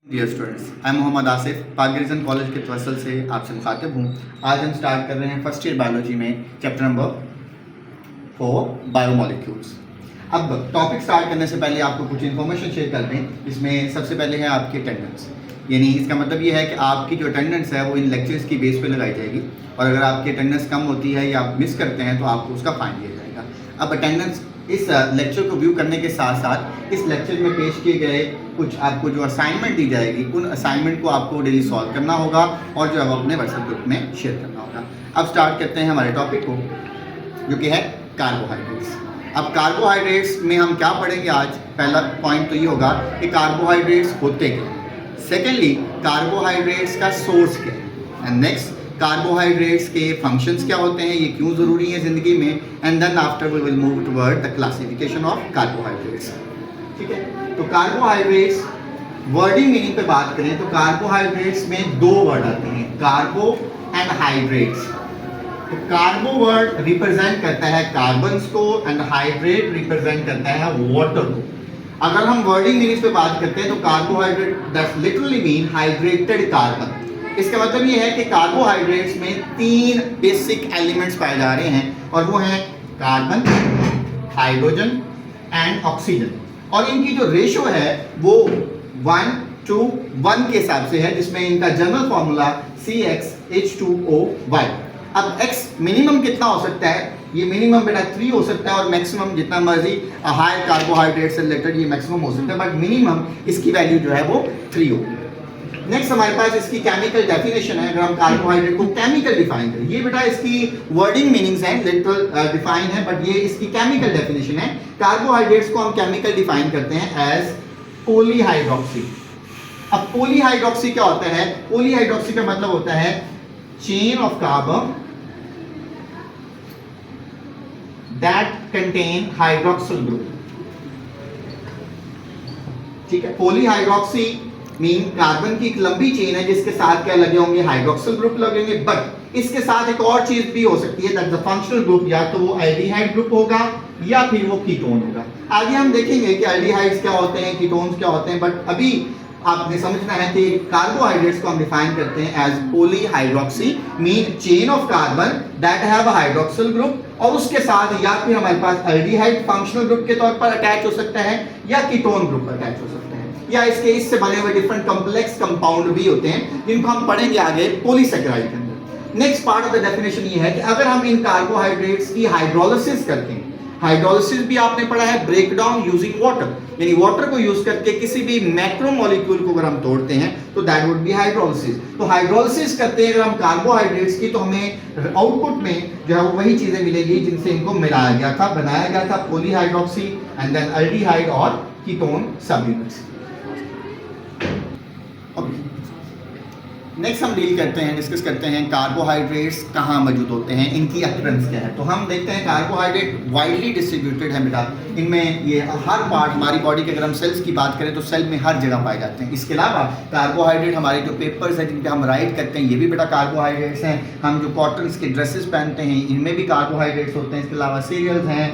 Dear students, I am Mohammad Asif, Pak Girijan college के त्वसल से आपसे मुखातिब हूँ। आज हम स्टार्ट कर रहे हैं फर्स्ट ईयर बायोलॉजी में चैप्टर नंबर 4 बायोमोलिक्यूल्स। अब टॉपिक स्टार्ट करने से पहले आपको कुछ इन्फॉर्मेशन शेयर कर दें। इसमें सबसे पहले है आपकी अटेंडेंस, यानी इसका मतलब ये है कि आपकी जो अटेंडेंस है वो इन लेक्चर्स की बेस पे लगाई जाएगी और अगर आपकी अटेंडेंस कम होती है या आप मिस करते हैं तो आपको उसका फाइन दिया जाएगा। अब अटेंडेंस इस लेक्चर को व्यू करने के साथ साथ इस लेक्चर में पेश किए गए कुछ आपको जो असाइनमेंट दी जाएगी उन असाइनमेंट को आपको डेली सॉल्व करना होगा और जो है वो अपने व्हाट्सएप ग्रुप में शेयर करना होगा। अब स्टार्ट करते हैं हमारे टॉपिक को, जो कि है कार्बोहाइड्रेट्स। अब कार्बोहाइड्रेट्स में हम क्या पढ़ेंगे आज? पहला पॉइंट तो ये होगा कि कार्बोहाइड्रेट्स होते क्या हैं, सेकेंडली कार्बोहाइड्रेट्स का सोर्स क्या है, एंड नेक्स्ट कार्बोहाइड्रेट्स के फंक्शंस क्या होते हैं, ये क्यों ज़रूरी है ज़िंदगी में, and then after we will move toward the classification of carbohydrates. ठीक है, तो कार्बोहाइड्रेट्स वर्डिंग मीनिंग पे बात करें तो कार्बोहाइड्रेट्स में दो वर्ड आते हैं, कार्बो एंड हाइड्रेट्स। तो कार्बो वर्ड रिप्रेजेंट करता है कार्बन्स को एंड हाइड्रेट रिप्रेजेंट करता है वाटर को। अगर हम वर्डिंग मीनिंग पे बात करते हैं तो carbohydrate that's literally mean hydrated carbon. इसका मतलब ये है कि कार्बोहाइड्रेट्स में तीन बेसिक एलिमेंट्स पाए जा रहे हैं और वो हैं कार्बन, हाइड्रोजन एंड ऑक्सीजन, और इनकी जो रेशो है वो 1:1 के हिसाब से है, जिसमें इनका जनरल फॉर्मूला CxH2O(Y). अब x मिनिमम कितना हो सकता है? ये मिनिमम बेटा 3 हो सकता है और मैक्सिमम जितना मर्जी हाई कार्बोहाइड्रेट से रिलेटेड ये मैक्सिमम हो सकता है, बट मिनिमम इसकी वैल्यू जो है वो 3 होगी। नेक्स्ट हमारे पास इसकी केमिकल डेफिनेशन है। अगर हम कार्बोहाइड्रेट को केमिकल डिफाइन करें, ये बेटा इसकी वर्डिंग मीनिंग्स हैं, लिटरल डिफाइन है, बट ये इसकी केमिकल डेफिनेशन है। कार्बोहाइड्रेट्स को हम केमिकल डिफाइन करते हैं एज पॉलीहाइड्रोक्सी। अब पॉलीहाइड्रोक्सी क्या होता है? पॉलीहाइड्रोक्सी का मतलब होता है chain of carbon that contain hydroxyl group. ठीक है, पॉलीहाइड्रोक्सी मीन कार्बन की एक लंबी चेन है जिसके साथ क्या लगे होंगे? हाइड्रोक्सिल ग्रुप लगेंगे, बट इसके साथ एक और चीज भी हो सकती है, दैट द फंक्शनल ग्रुप या तो वो एल्डिहाइड ग्रुप होगा या फिर वो कीटोन होगा। आगे हम देखेंगे कि एल्डिहाइड्स क्या होते हैं, कीटोन्स क्या होते हैं, बट अभी आपने समझना है कि कार्बोहाइड्रेट्स को हम डिफाइन करते हैं as polyhydroxy mean chain of carbon that have a hydroxyl group, और उसके साथ या फिर हमारे पास एल्डिहाइड फंक्शनल ग्रुप के तौर पर अटैच हो सकता है या कीटोन ग्रुप अटैच हो सकता है, या इसके इससे बने हुए डिफरेंट कॉम्प्लेक्स कंपाउंड भी होते हैं जिनको हम पढ़ेंगे आगे पॉलीसैकेराइड के अंदर। Next part of the definition ये है कि अगर हम इन कार्बोहाइड्रेट्स की हाइड्रोलिसिस करते हैं, हाइड्रोलिसिस भी आपने पढ़ा है, ब्रेक डाउन यूजिंग वाटर, यानी वाटर को यूज करके किसी भी मैक्रोमोलिक्यूल को अगर हम तोड़ते हैं तो दैट वुड बी हाइड्रोलिसिस। तो हाइड्रोलिसिस करते हैं अगर हम कार्बोहाइड्रेट्स की, तो हमें आउटपुट में जो है वही चीजें मिलेगी जिनसे इनको मिलाया गया था, बनाया गया था, पॉलीहाइड्रोक्सी एंड देन एल्डिहाइड और कीटोन सबयूनिट्स। नेक्स्ट हम डील करते हैं, डिस्कस करते हैं कार्बोहाइड्रेट्स कहाँ मौजूद होते हैं, इनकी अपीयरेंस क्या है। तो हम देखते हैं कार्बोहाइड्रेट वाइडली डिस्ट्रीब्यूटेड है बेटा, इनमें ये हर पार्ट हमारी बॉडी के, अगर हम सेल्स की बात करें तो सेल में हर जगह पाए जाते हैं। इसके अलावा कार्बोहाइड्रेट हमारे जो पेपर्स हैं जिन पे हम राइट करते हैं ये भी बेटा कार्बोहाइड्रेट्स हैं। हम जो कॉटन्स के ड्रेसेस पहनते हैं इनमें भी कार्बोहाइड्रेट्स होते हैं। इसके अलावा सीरियल्स हैं,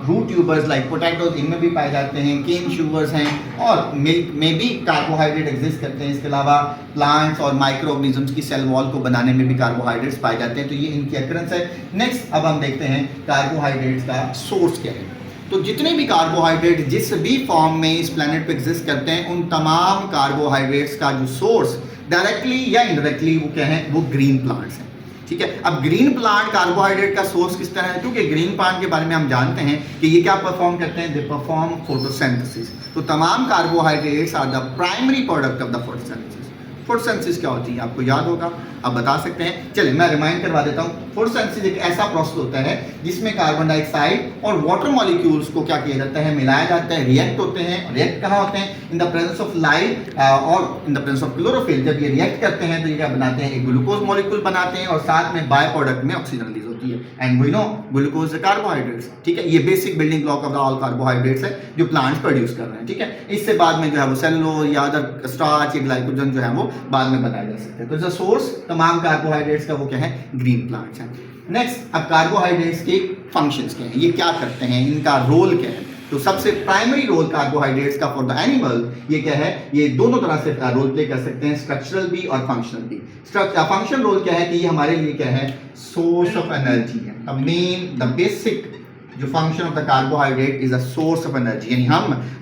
रूट ट्यूबर्स लाइक पोटैटोज, इनमें भी पाए जाते हैं, केन शुगर्स हैं, और मिल्क में भी कार्बोहाइड्रेट एग्जिस्ट करते हैं। इसके अलावा प्लांट्स और माइक्रो ऑर्गेनिजम्स की सेल वॉल को बनाने में भी कार्बोहाइड्रेट्स पाए जाते हैं, तो ये इनकी अकरेंस है। नेक्स्ट अब हम देखते हैं कार्बोहाइड्रेट्स का सोर्स क्या है। तो जितने भी कार्बोहाइड्रेट जिस भी फॉर्म में इस प्लेनेट पे एग्जिस्ट करते हैं उन तमाम कार्बोहाइड्रेट्स का जो सोर्स डायरेक्टली या इनडायरेक्टली वो क्या है? वो ग्रीन प्लांट्स हैं। ठीक है, अब ग्रीन प्लांट कार्बोहाइड्रेट का सोर्स किस तरह है? क्योंकि ग्रीन प्लांट के बारे में हम जानते हैं कि ये क्या परफॉर्म करते हैं? They perform photosynthesis. तो तमाम carbohydrates are the primary product of the photosynthesis. Photosynthesis क्या होती है आपको याद होगा, आप बता सकते हैं। चलिए मैं रिमाइंड करवा देता हूँ। फोटोसिंथेसिस एक ऐसा प्रोसेस होता है जिसमें कार्बन डाइऑक्साइड और वाटर मॉलिक्यूल्स को क्या किया जाता है? मिलाया जाता है, रिएक्ट होते हैं। रिएक्ट कहाँ होते हैं? In the presence of light और in the presence of chlorophyll. जब ये रिएक्ट करते हैं तो ये क्या बनाते हैं? एक ग्लूकोज मॉलिक्यूल बनाते हैं और साथ में बाय प्रोडक्ट में ऑक्सीजन रिलीज होती है, and we know glucose is carbohydrates. ठीक है, ये basic building block of the all carbohydrates है जो प्लांट्स प्रोड्यूस कर रहे हैं। ठीक है, इससे बाद में जो है वो सेलुलोज या अदर स्टार्च या ग्लाइकोजन जो है वो बाद में बनाए जा सकते हैं। तो जो सोर्स तमाम कार्बोहाइड्रेट्स का वो क्या है? ग्रीन प्लांट्स हैं। नेक्स्ट अब कार्बोहाइड्रेट्स के फंक्शंस क्या हैं, ये क्या करते हैं, इनका रोल क्या है। तो सबसे प्राइमरी रोल कार्बोहाइड्रेट्स का फॉर द एनिमल ये क्या है, ये दोनों तरह से रोल प्ले कर सकते हैं, स्ट्रक्चरल भी और फंक्शनल भी। फंक्शनल रोल क्या है कि ये हमारे लिए क्या है, सोर्स ऑफ एनर्जी है। द बेसिक जो function of the carbohydrate is a source of energy, यानी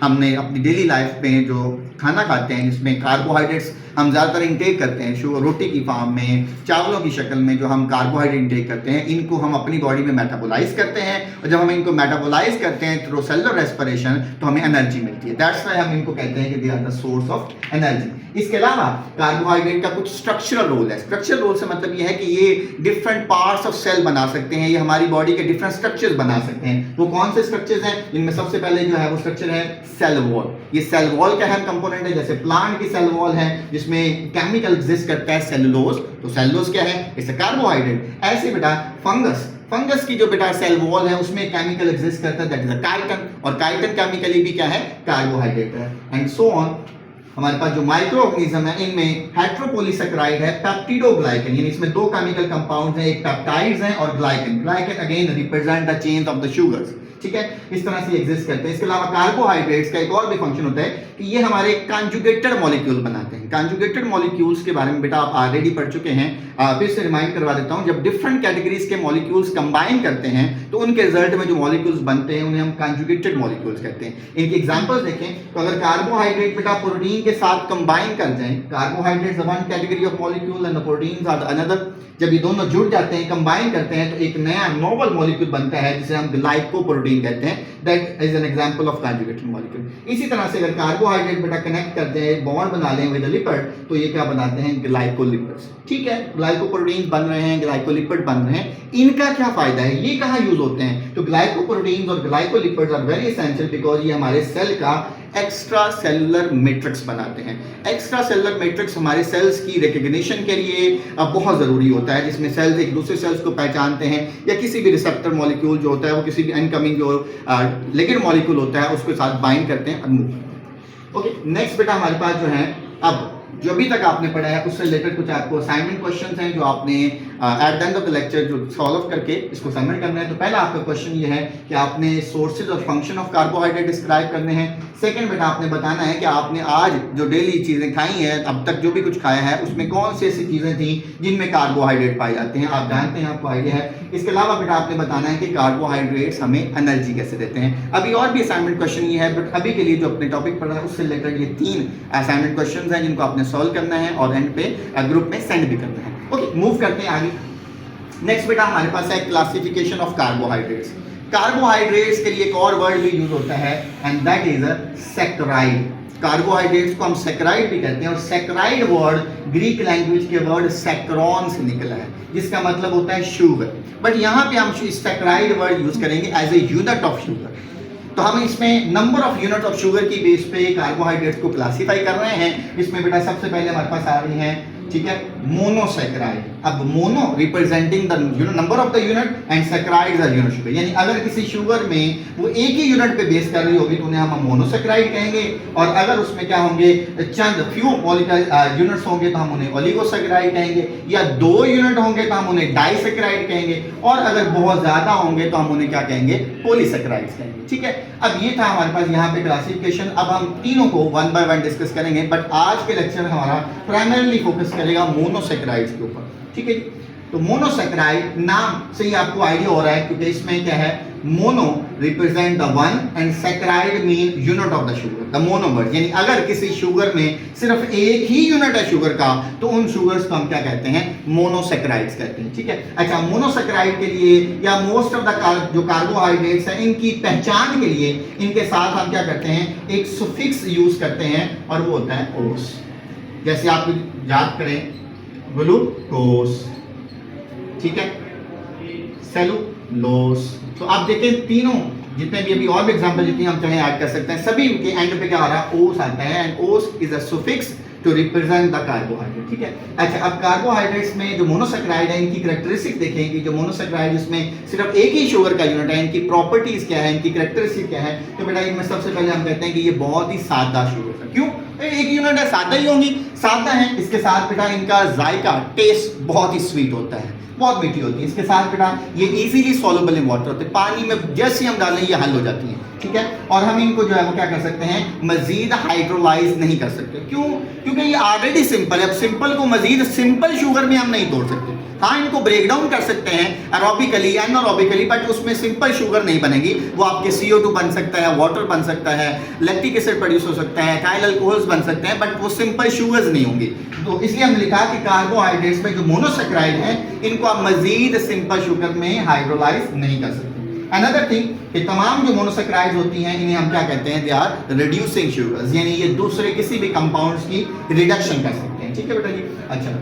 हमने अपनी डेली लाइफ में जो खाना खाते हैं जिसमें कार्बोहाइड्रेट्स हम ज़्यादातर इंटेक करते हैं, शुगर रोटी की फॉर्म में, चावलों की शक्ल में जो हम कार्बोहाइड्रेट इंटेक करते हैं, इनको हम अपनी बॉडी में मेटाबोलाइज करते हैं, और जब हम इनको मेटाबोलाइज करते हैं थ्रू सेलुलर रेस्पिरेशन तो हमें एनर्जी मिलती है। दैट्स व्हाई हम इनको कहते हैं कि they are the source of energy. इसके अलावा कार्बोहाइड्रेट का कुछ स्ट्रक्चरल रोल है। स्ट्रक्चरल रोल से मतलब ये है कि ये डिफरेंट पार्ट्स ऑफ सेल बना सकते हैं, ये हमारी बॉडी के डिफरेंट स्ट्रक्चर्स बना सकते हैं। वो कौन से स्ट्रक्चर्स हैं? इनमें सबसे पहले जो है वो स्ट्रक्चर है सेल वॉल। ये सेल वॉल का अहम कंपोनेंट है। जैसे प्लांट की सेल वॉल है जिसमें केमिकल एग्जिस्ट करता है सेलुलोज, तो सेलुलोज क्या है? It's a carbohydrate. ऐसे बेटा फंगस की जो बेटा सेल वॉल है उसमें केमिकल एग्जिस्ट करता है, दैट इज अ काइटन, और काइटन केमिकली भी क्या है? कार्बोहाइड्रेट है। And so on. हमारे पास जो माइक्रो ऑर्गेनिज्म है इनमें हेट्रोपोलीसेकेराइड है, पेप्टिडोग्लाइकन, यानी इसमें दो केमिकल कंपाउंड्स हैं, एक पेप्टाइड्स हैं और glycan again represent the chain of the sugars. ठीक है, इस तरह से एग्जिस्ट करते हैं। इसके अलावा कार्बोहाइड्रेट्स का एक और भी फंक्शन होता है कि ये हमारे कंजुगेटेड मॉलिक्यूल बनाते हैं। कंजुगेटेड मॉलिक्यूल्स के बारे में बेटा आप ऑलरेडी पढ़ चुके हैं, फिर से रिमाइंड करवा देता हूं। जब डिफरेंट कैटेगरीज के मॉलिक्यूल्स कंबाइन करते हैं तो उनके रिजल्ट में जो मॉलिक्यूल्स बनते हैं उन्हें हम कंजुगेटेड मॉलिक्यूल्स कहते हैं। इनके एग्जांपल्स देखें तो अगर कार्बोहाइड्रेट बेटा प्रोटीन के साथ कंबाइन कर जाएं, carbohydrates one category of molecule and the proteins are the another, जब ये दोनों जुड़ जाते हैं, कंबाइन करते हैं तो एक नया नोवल मॉलिक्यूल बनता है जिसे हम ग्लाइकोप्रोटीन कहते हैं। That is an example of conjugated molecule. इसी तरह से अगर कार्बोहाइड्रेट बेटा कनेक्ट करते हैं, बॉन्ड बना लें विद लिपिड, तो ये क्या बनाते हैं? ग्लाइकोलिपिड्स। ठीक है, ग्लाइकोप्रोटीन बन रहे हैं, ग्लाइकोलिपिड बन रहे हैं। इनका क्या फायदा है, ये कहाँ यूज होते हैं? तो ग्लाइकोप्रोटीन्स और glycolipids are very essential because ये हमारे सेल का एक्स्ट्रा सेलुलर मैट्रिक्स बनाते हैं। एक्स्ट्रा सेलुलर मैट्रिक्स हमारे सेल्स की रिकग्निशन के लिए बहुत ज़रूरी होता है, जिसमें सेल्स एक दूसरे सेल्स को पहचानते हैं, या किसी भी रिसेप्टर मॉलिक्यूल जो होता है वो किसी भी इनकमिंग जो लिगेंड मॉलिक्यूल होता है उसके साथ बाइंड करते हैं। ओके, नेक्स्ट बेटा हमारे पास जो है, अब जो अभी तक आपने पढ़ा है उससे रिलेटेड कुछ आपको असाइनमेंट क्वेश्चंस हैं जो आपने at the end of the lecture जो सॉल्व करके इसको सबमिट करना है। तो पहला आपका क्वेश्चन ये है कि आपने सोर्सेज और फंक्शन ऑफ कार्बोहाइड्रेट डिस्क्राइब करने हैं। सेकंड बेटा आपने बताना है कि आपने आज जो डेली चीज़ें खाई हैं, अब तक जो भी कुछ खाया है उसमें कौन सी ऐसी चीज़ें थी जिनमें कार्बोहाइड्रेट पाए जाते हैं, आप जानते हैं, आपको आइडिया है। इसके अलावा बेटा आपने बताना है कि कार्बोहाइड्रेट्स हमें एनर्जी कैसे देते हैं। अभी और भी असाइनमेंट क्वेश्चन ये है, बट अभी के लिए जो अपने टॉपिक पढ़ा है उससे रिलेटेड ये 3 असाइनमेंट क्वेश्चन हैं जिनको आपने सॉल्व करना है और एंड पे ग्रुप में सेंड भी करना है। ओके, मूव करते हैं आगे। नेक्स्ट बेटा हमारे पास है क्लासिफिकेशन ऑफ कार्बोहाइड्रेट्स। कार्बोहाइड्रेट्स के लिए एक और वर्ड भी यूज होता है and that is a saccharide. Carbohydrates को हम सैकराइड भी कहते हैं, और सैकराइड वर्ड ग्रीक लैंग्वेज के वर्ड सैकरॉन से निकला है जिसका मतलब होता है शुगर। बट यहाँ पे हम इस सैकराइड वर्ड यूज करेंगे as a unit of sugar. तो हम इसमें number of unit of sugar की बेस पे कार्बोहाइड्रेट्स को क्लासिफाई कर रहे हैं। इसमें बेटा सबसे पहले हमारे पास आ रही है, ठीक है, मोनोसैकराइड। अब mono representing the number of the unit and saccharides are unit sugar, यानी अगर किसी शुगर में वो एक ही यूनिट पे बेस कर रही होगी तो उन्हें हम मोनोसैकराइड कहेंगे, और अगर उसमें क्या होंगे, चंद फ्यू मॉलिक्यूलर यूनिट्स होंगे तो हम उन्हें ओलिगोसैकराइड कहेंगे, या 2 यूनिट होंगे तो हम उन्हें डाइसैकराइड कहेंगे, और अगर बहुत ज्यादा होंगे तो हम उन्हें क्या कहेंगे? पॉलीसैकराइड्स कहेंगे। ठीक है, अब ये था हमारे पास यहाँ पे क्लासिफिकेशन। अब हम तीनों को 1 बाय 1 डिस्कस करेंगे, बट आज के लेक्चर हमारा प्राइमरीली फोकस करेगा मोनोसैकराइड्स के ऊपर। ठीक है, तो मोनोसैकराइड नाम से ही आपको आइडिया हो रहा है, क्योंकि इसमें क्या है, mono represent the one and saccharide mean unit of the sugar, the monomer, यानी अगर किसी शुगर में सिर्फ एक ही यूनिट है शुगर का तो उन शुगर्स को हम क्या कहते हैं? मोनोसैकराइड्स कहते हैं। ठीक है, अच्छा, मोनोसैकराइड के लिए या मोस्ट ऑफ द जो कार्बोहाइड्रेट्स हैं इनकी पहचान के लिए इनके साथ हम क्या करते हैं? एक सुफिक्स यूज करते हैं और वो होता है ओस। जैसे आप याद करें, ग्लूकोस, ठीक है, सेलुलोस। तो आप देखें तीनों जितने भी अभी और भी एग्जांपल जितनी हम चाहे ऐड कर सकते हैं, सभी के एंड पे क्या आ रहा है? ओस आता है, and ose is a suffix to represent the carbohydrate. ठीक है, अच्छा, अब कार्बोहाइड्रेट्स में जो मोनोसैकराइड है इनकी कैरेक्टरिस्टिक देखें कि जो मोनोसैकराइड इसमें सिर्फ एक ही शुगर का यूनिट है, इनकी प्रॉपर्टीज क्या है, इनकी कैरेक्टरिस्टिक क्या है। तो बेटा इनमें सबसे पहले हम कहते हैं कि ये बहुत ही सादा शुगर है। क्यों? एक यूनिट है, सादा ही होंगी, सादा है। इसके साथ बेटा इनका जायका टेस्ट बहुत ही स्वीट होता है, बहुत मीठी होती है। इसके साथ बेटा ये इजीली सॉल्युबल इन वाटर होते हैं, पानी में जैसे ही हम डालें ये हल हो जाती हैं, ठीक है। और हम इनको जो है वो क्या कर सकते हैं, मजीद हाइड्रोलाइज नहीं कर सकते। क्यों? क्योंकि ये ऑलरेडी सिंपल है। अब सिंपल को मजीद सिंपल शुगर में हम नहीं तोड़ सकते। हाँ, इनको ब्रेक डाउन कर सकते हैं एरोबिकली, एनारोबिकली, बट उसमें सिंपल शुगर नहीं बनेगी। वो आपके CO2 बन सकता है, वाटर बन सकता है, लैक्टिक एसिड प्रोड्यूस हो सकता है, काइल अल्कोहल्स बन सकते हैं, बट वो सिंपल शुगर्स नहीं होंगी। तो इसलिए हमने लिखा कि कार्बोहाइड्रेट्स में जो मोनोसैकेराइड है इनको आप मजीद सिंपल शुगर में हाइड्रोलाइज नहीं कर सकते। अनदर थिंग कि तमाम जो मोनोसैकेराइड्स होती हैं इन्हें हम क्या कहते हैं, दे आर रिड्यूसिंग शुगर्स, यानी ये दूसरे किसी भी कंपाउंड्स की रिडक्शन कर सकते हैं, ठीक है बेटा जी। अच्छा,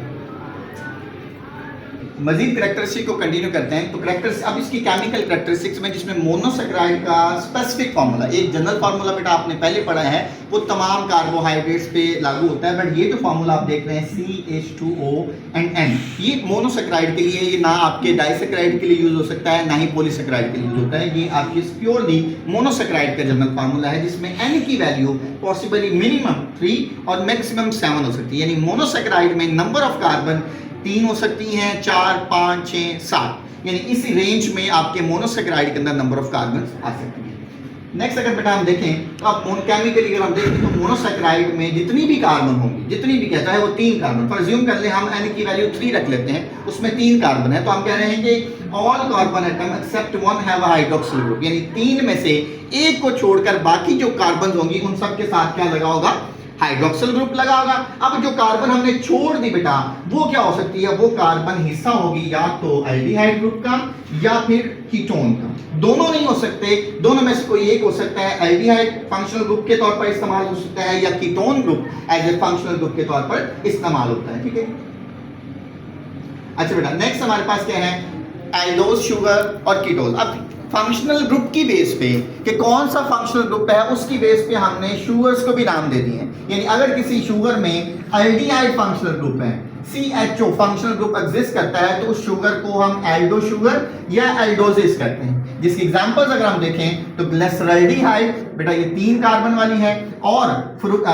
मजीद करैक्टरिस्टिक को कंटिन्यू करते हैं। तो करैक्टर्स अब इसकी केमिकल करैक्टरिस्टिक्स में, जिसमें मोनोसैकेराइड का स्पेसिफिक फार्मूला, एक जनरल फार्मूला बेटा आपने पहले पढ़ा है, वो तमाम कार्बोहाइड्रेट्स पे लागू होता है। बट ये जो फार्मूला आप देख रहे हैं CH2O and N, ये मोनोसैकेराइड के लिए, ये ना आपके डाइसैकेराइड के लिए यूज हो सकता है, ना ही पॉलीसैकेराइड के लिए यूज होता है। ये आपकी प्योरली मोनोसैकेराइड का जनरल फार्मूला है, जिसमें N की वैल्यू पॉसिबली मिनिमम 3 और मैक्सिमम 7 हो सकती है। यानी मोनोसैकेराइड में नंबर ऑफ कार्बन 3 हो सकती हैं, 4, 5, 6, 7, यानी इसी रेंज में आपके मोनोसैकेराइड के अंदर नंबर ऑफ कार्बन आ सकती हैं। नेक्स्ट अगर बेटा हम देखें तो अब केमिकली अगर हम देखें तो मोनोसैकेराइड में जितनी भी कार्बन होंगी, जितनी भी कहता है वो 3 कार्बन, फॉर अज्यूम कर ले हम N की वैल्यू 3 रख लेते हैं, उसमें 3 कार्बन है, तो हम कह रहे हैं कि all carbon atom except 1 have a hydroxyl group, यानी 3 में से एक को छोड़कर बाकी जो कार्बन होंगी उन सब के साथ क्या लगा होगा, हाइड्रोक्सिल ग्रुप लगा होगा। अब जो कार्बन हमने छोड़ दी बेटा वो क्या हो सकती है, वो कार्बन हिस्सा होगी या तो एल्डिहाइड ग्रुप का या फिर कीटोन का। दोनों नहीं हो सकते, दोनों में से कोई एक हो सकता है। एल्डिहाइड फंक्शनल ग्रुप के तौर पर इस्तेमाल हो सकता है या ketone group as a functional group के तौर पर इस्तेमाल होता है, ठीक है। अच्छा बेटा, नेक्स्ट हमारे पास क्या है, एल्डोज शुगर और कीटोज। अब फंक्शनल ग्रुप की बेस पे कि कौन सा फंक्शनल ग्रुप है उसकी बेस पे हमने शुगर्स को भी नाम दे दिए हैं। यानी अगर किसी शुगर में एल्डिहाइड फंक्शनल ग्रुप है, CHO फंक्शनल ग्रुप एग्जिस्ट करता है, तो उस शुगर को हम एल्डो शुगर या एल्डोजिस कहते हैं। जिसकी एग्जांपल्स अगर हम देखें तो ग्लिसरॉल्डिहाइड बेटा ये 3 कार्बन वाली है, और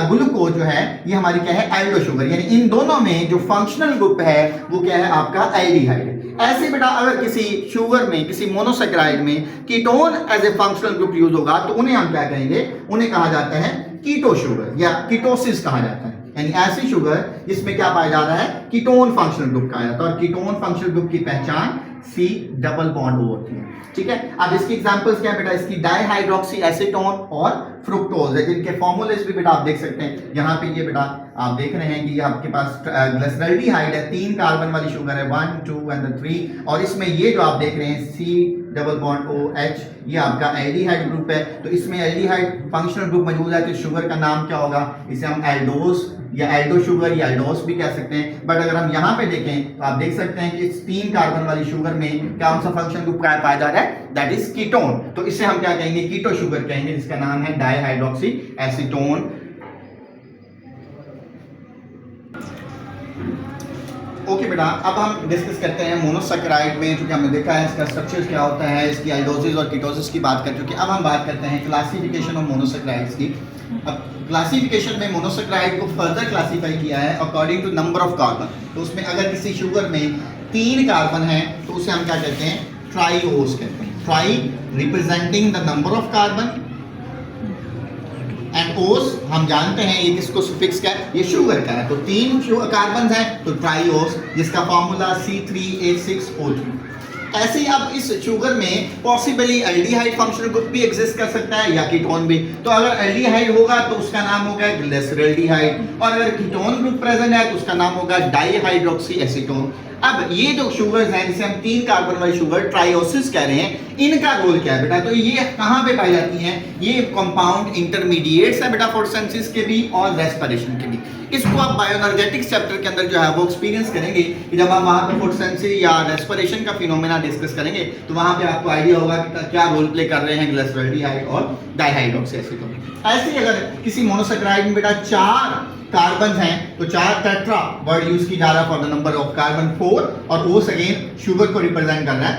ग्लूकोज जो है ये हमारी क्या है, एल्डो शुगर। यानी इन दोनों में जो फंक्शनल ग्रुप है वो क्या है, आपका एल्डिहाइड। ऐसे बेटा अगर किसी शुगर में, किसी मोनोसैकेराइड में ketone as a functional group use होगा तो उन्हें हम क्या कहेंगे, उन्हें कहा जाता है कीटो शुगर या कीटोसिस कहा जाता है। यानी ऐसी शुगर जिसमें क्या पाया जा रहा है, कीटोन फंक्शनल ग्रुप कहा जाता है। और कीटोन फंक्शनल ग्रुप की पहचान C डबल बॉन्ड O होती है, ठीक है। अब इसकी एग्जांपल्स क्या है बेटा, इसकी डाइहाइड्रोक्सी एसीटोन और फ्रुक्टोज है, जिनके फॉर्मूलेस भी बेटा आप देख सकते हैं। यहाँ पे ये बेटा आप देख रहे हैं कि ये आपके पास ग्लिसरॉल्डिहाइड है, 3 कार्बन वाली शुगर है, 1, 2 एंड 3, और इसमें ये जो आप देख रहे हैं C डबल बॉन्ड OH, ये आपका एल्डिहाइड ग्रुप है। तो इसमें एल्डिहाइड फंक्शनल ग्रुप मौजूद है, तो शुगर का नाम क्या होगा, इसे हम एल्डोज या एल्डो शुगर या एल्डोस भी कह सकते हैं। बट अगर हम यहाँ पे देखें तो आप देख सकते हैं कि इस 3 कार्बन वाली शुगर में कौन सा फंक्शन ग्रुप पाया जा रहा है, दैट इज कीटोन। तो इसे हम क्या कहेंगे, कीटो शुगर कहेंगे, जिसका नाम है डाइहाइड्रोक्सी एसीटोन। ओके बेटा, अब हम डिस्कस करते हैं मोनोसैकेराइड में, क्योंकि हमने देखा है इसका स्ट्रक्चर क्या होता है, इसकी एल्डोसिस और कीटोसिस की बात कर चुके हैं। अब हम बात करते हैं क्लासिफिकेशन ऑफ मोनोसैकेराइड्स की। अब क्लासिफिकेशन में मोनोसैकेराइड को फर्दर क्लासिफाई किया है according to number of carbon. तो उसमें अगर किसी शुगर में 3 कार्बन है तो उसे हम क्या कहते हैं, ट्राइओस कहते हैं। Try representing the number of carbon and ओस हम जानते हैं ये किसको सुफिक्स का है, ये शुगर का है। तो 3 कार्बन है तो ट्राइओस, जिसका फॉर्मूला C3H6O3। ऐसे ही अब इस शुगर में पॉसिबली एल्डिहाइड फंक्शनल ग्रुप भी एग्जिस्ट कर सकता है या कीटोन भी। तो अगर एल्डिहाइड होगा तो उसका नाम होगा ग्लिसरॉल्डिहाइड, और अगर कीटोन ग्रुप प्रेजेंट है तो उसका नाम होगा डाइहाइड्रोक्सी एसीटोन। अब ये जो शुगर्स हैं जिसे हम 3 कार्बन वाली शुगर ट्राइओसिस कह रहे हैं, इनका रोल क्या है बेटा, तो ये कहाँ पे पाई जाती हैं, ये कंपाउंड इंटरमीडिएट्स है बेटा फोटोसिंथेसिस के भी और रेस्पिरेशन के भी। इसको आप बायोएनर्जेटिक्स चैप्टर के अंदर जो है वो एक्सपीरियंस करेंगे कि जब हम वहाँ पे फोटोसिंथेसिस या रेस्पिरेशन का फिनोमेना डिस्कस करेंगे तो वहाँ पे आपको आइडिया होगा कि क्या रोल प्ले कर रहे हैं ग्लिसरॉल्डिहाइड और डाइहाइड्रोक्सी एसीटोन। ऐसे ही अगर किसी मोनोसैकेराइड में बेटा 4 कार्बन हैं तो 4 टेट्रा वर्ड यूज की जा रहा है for the number of carbon 4, और ओस अगेन शुगर को रिप्रेजेंट कर रहा है,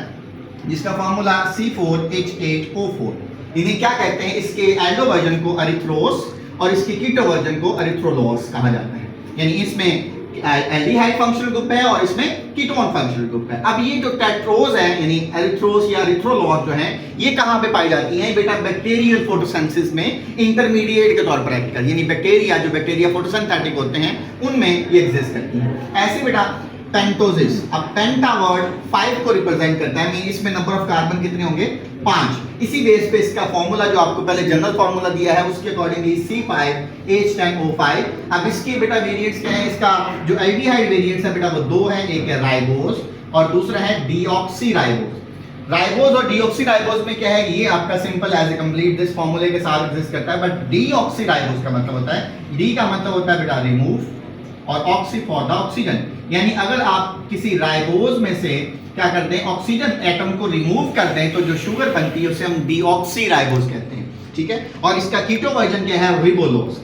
जिसका फॉर्मूला C4H8O4। इन्हें क्या कहते हैं, इसके एल्डो वर्जन को अरिथ्रोस और इसकी कीटो वर्जन को एरिथ्रोलोज कहा जाता है। यानी इसमें एल्डिहाइड फंक्शनल ग्रुप है और इसमें कीटोन फंक्शनल ग्रुप है। अब ये जो टेट्रोज है यानी एरिथ्रोज या एरिथ्रोलोज जो है ये कहां पे पाई जाती हैं बेटा? बैक्टीरियल फोटोसिंथेसिस में इंटरमीडिएट के तौर पर एक्ट करती है, यानी बैक्टीरिया फोटोसिंथेटिक होते हैं उनमें ये एग्जिस्ट करती हैं। ऐसे बेटा पेंटोसिस, अब पेंटा वर्ड 5 को रिप्रेजेंट करता है, मीन इसमें नंबर ऑफ कार्बन कितने होंगे? 5। इसी बेस पे इसका फॉर्मूला जो आपको पहले जनरल फॉर्मूला दिया है उसके अकॉर्डिंगली C5H10O5। अब इसके बेटा वेरिएंट्स क्या है? इसका जो एल्डिहाइड वेरिएंट्स है बेटा वो दो है, एक है राइबोज और दूसरा है डीऑक्सीराइबोज। राइबोज और डीऑक्सीराइबोज में क्या है? ये आपका simple as a complete this फॉर्मूले के साथ एग्जिस्ट करता है, बट डीऑक्सीराइबोज का मतलब होता है, डी का मतलब होता है बेटा रिमूव और ऑक्सी फॉर द ऑक्सीजन। यानी अगर आप किसी राइबोज में से क्या करते हैं? ऑक्सीजन एटम को रिमूव करते हैं तो जो शुगर बनती है उसे हम डीऑक्सीराइबोज कहते हैं, ठीक है। और इसका कीटो वर्जन क्या है? रिबोलोज।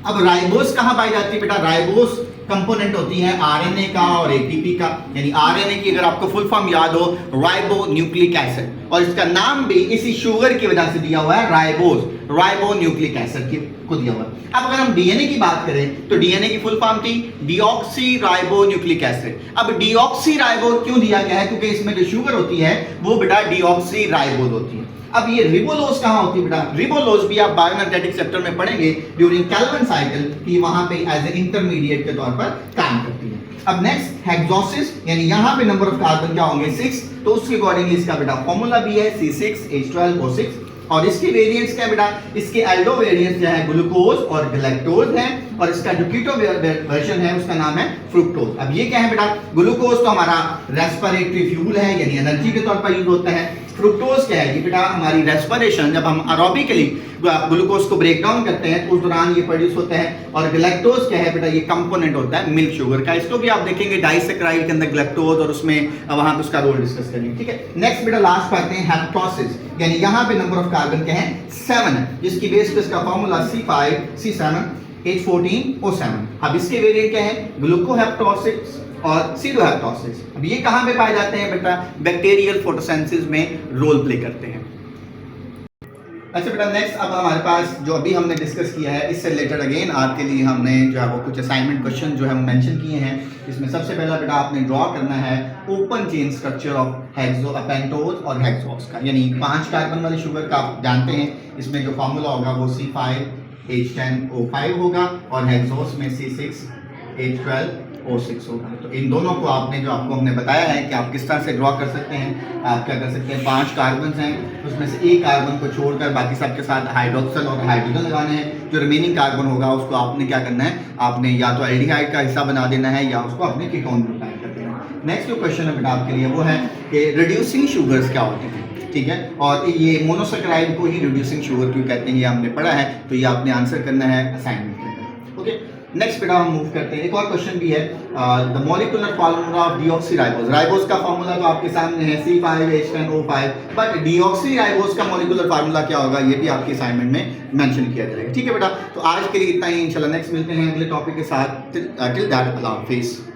अब राइबोज कहां पाई जाती है बेटा? राइबोज कंपोनेंट होती है आरएनए का और एटीपी का, यानी आरएनए की अगर आपको फुल फॉर्म याद हो राइबो न्यूक्लिक एसिड, और इसका नाम भी इसी शुगर की वजह से दिया हुआ है राइबोज, राइबो न्यूक्लिक एसिड को दिया हुआ है। अब अगर हम डीएनए की बात करें तो डीएनए की फुल फॉर्म थी डीऑक्सी राइबो न्यूक्लिक एसिड। अब डीऑक्सी राइबो क्यों दिया गया है? क्योंकि इसमें जो शुगर होती है वो बेटा डीऑक्सी राइबोज होती है। अब ये रिबोलोज कहां होती है बेटा? रिबोलोज भी आप बायोएनर्जेटिक चैप्टर में पढ़ेंगे ड्यूरिंग कैल्विन साइकिल कि वहां पे एज ए इंटरमीडिएट के तौर पर काम करती है। अब नेक्स्ट हेक्सोसिस, यानी यहां पे नंबर ऑफ कार्बन क्या होंगे? 6, तो उसके अकॉर्डिंगली इसका बेटा फॉर्मूला भी है C6H12O6। और इसके वेरिएंट्स क्या बेटा? इसके एल्डो वेरिएंट्स जो है ग्लूकोज और गैलेक्टोज है, और इसका जो कीटो वर्जन है उसका नाम है फ्रुक्टोज। अब ये क्या है बेटा? ग्लूकोज तो हमारा रेस्पिरेटरी फ्यूल है यानी एनर्जी के तौर पर यूज होता है। फ्रुक्टोज क्या है? ये बेटा हमारी रेस्पिरेशन, जब हम एरोबिकली ग्लूकोज को ब्रेक डाउन करते हैं तो उस दौरान ये प्रोड्यूस होता है। और गैलेक्टोज क्या है बेटा? ये कंपोनेंट होता है मिल्क शुगर का। इसको भी आप देखेंगे डाइसैकराइड के अंदर गैलेक्टोज, और उसमें वहां पे उसका रोल डिस्कस करेंगे, ठीक है। नेक्स्ट बेटा लास्ट पे आते हैं हेप्टोसिस, यानी यहां पे नंबर ऑफ कार्बन क्या है? 7 है, जिसकी बेस पे इसका फॉर्मूला C5C7H14O7। अब इसके वेरिएंट क्या है? ग्लूकोहेप्टोसिस और सीडोहेप्टोसिस। अब ये कहां पे पाए जाते हैं बेटा? बैक्टीरियल फोटोसिंथेसिस में रोल प्ले करते हैं। अच्छा बेटा नेक्स्ट अब हमारे पास जो अभी हमने डिस्कस किया है इससे रिलेटेड अगेन आपके लिए हमने जो है वो कुछ असाइनमेंट क्वेश्चन जो है वो मेंशन किए हैं। इसमें सबसे पहला बेटा आपने ड्रॉ करना है open chain structure of pentose और हेक्सोस का, यानी 5 कार्बन वाली शुगर का आप जानते हैं इसमें जो फार्मूला होगा वो C5H10O5 होगा और हेक्सोस में C6H12O6 होगा। तो इन दोनों को आपने जो आपको हमने बताया है कि आप किस तरह से ड्रॉ कर सकते हैं। आप क्या कर सकते हैं? 5 कार्बन हैं, उसमें से एक कार्बन को छोड़कर बाकी सबके साथ हाइड्रोक्सल और हाइड्रोजन लगाने हैं। जो रिमेनिंग कार्बन होगा उसको आपने क्या करना है? आपने या तो एल्डिहाइड का हिस्सा बना देना है या उसको अपने कीटोन ग्रुप में ऐड कर देना है। नेक्स्ट जो क्वेश्चन है बेटा आपके लिए वो है कि रिड्यूसिंग शुगर्स क्या होते हैं, ठीक है। और ये मोनोसैकेराइड को ही रिड्यूसिंग शुगर क्यों कहते हैं ये हमने पढ़ा है, तो ये आपने आंसर करना है असाइनमेंट के अंदर, ओके। नेक्स्ट बेटा हम मूव करते हैं, एक और क्वेश्चन भी है the molecular formula of deoxyribose. Ribose का फार्मूला तो आपके सामने है C5H10O5, बट डीऑक्सीराइबोज का मॉलिक्यूलर फार्मूला क्या होगा ये भी आपके असाइनमेंट में मेंशन किया जाएगा, ठीक है बेटा। तो आज के लिए इतना ही, इंशाल्लाह नेक्स्ट मिलते हैं अगले टॉपिक के साथ। टिल दैट अल्लाह हाफिज़।